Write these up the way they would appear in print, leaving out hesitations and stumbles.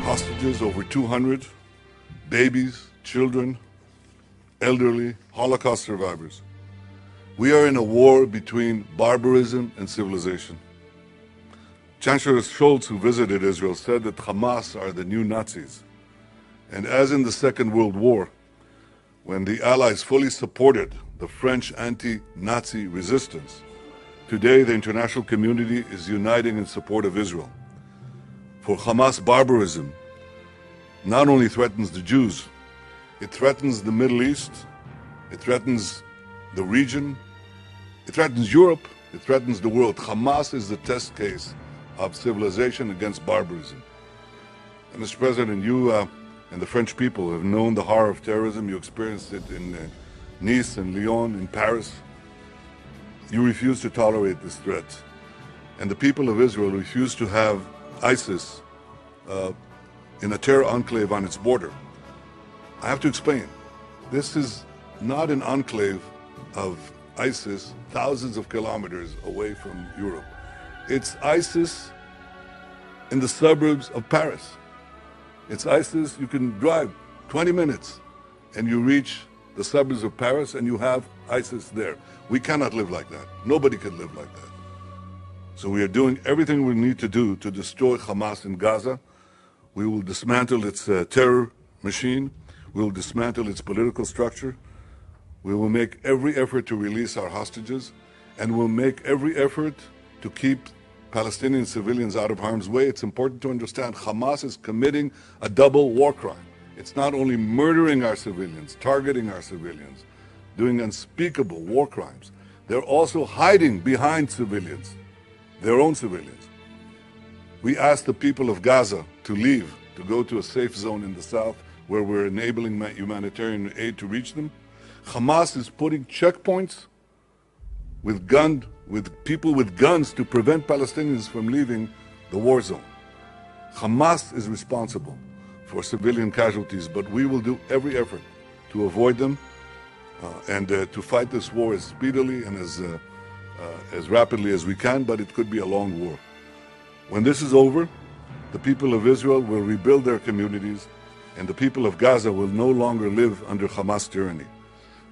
hostages, over 200, babies, children, elderly, Holocaust survivors. We are in a war between barbarism and civilization. Chancellor Scholz, who visited Israel, said that Hamas are the new Nazis. And as in the Second World War, when the Allies fully supported the French anti-Nazi resistance, today the international community is uniting in support of Israel. For Hamas, barbarism not only threatens the Jews, it threatens the Middle East, it threatens the region, it threatens Europe, it threatens the world. Hamas is the test case of civilization against barbarism. And Mr. President, you and the French people have known the horror of terrorism. You experienced it in Nice and Lyon, in Paris. You refuse to tolerate this threat. And the people of Israel refuse to have ISIS in a terror enclave on its border. I have to explain. This is not an enclave of ISIS thousands of kilometers away from Europe. It's ISIS in the suburbs of Paris. It's ISIS, you can drive 20 minutes and you reach the suburbs of Paris and you have ISIS there. We cannot live like that. Nobody can live like that. So we are doing everything we need to do to destroy Hamas in Gaza. We will dismantle its terror machine. We will dismantle its political structure. We will make every effort to release our hostages, and we'll make every effort to keep Palestinian civilians out of harm's way. It's important to understand Hamas is committing a double war crime. It's not only murdering our civilians, targeting our civilians, doing unspeakable war crimes. They're also hiding behind civilians, their own civilians. We asked the people of Gaza to leave, to go to a safe zone in the south where we're enabling humanitarian aid to reach them. Hamas is putting checkpoints with people with guns to prevent Palestinians from leaving the war zone. Hamas is responsible for civilian casualties, but we will do every effort to avoid them and to fight this war as speedily and as rapidly as we can, but it could be a long war. When this is over, the people of Israel will rebuild their communities, and the people of Gaza will no longer live under Hamas tyranny.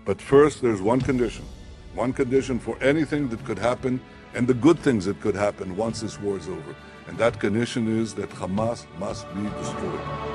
But first, there's one condition for anything that could happen and the good things that could happen once this war is over. And that condition is that Hamas must be destroyed.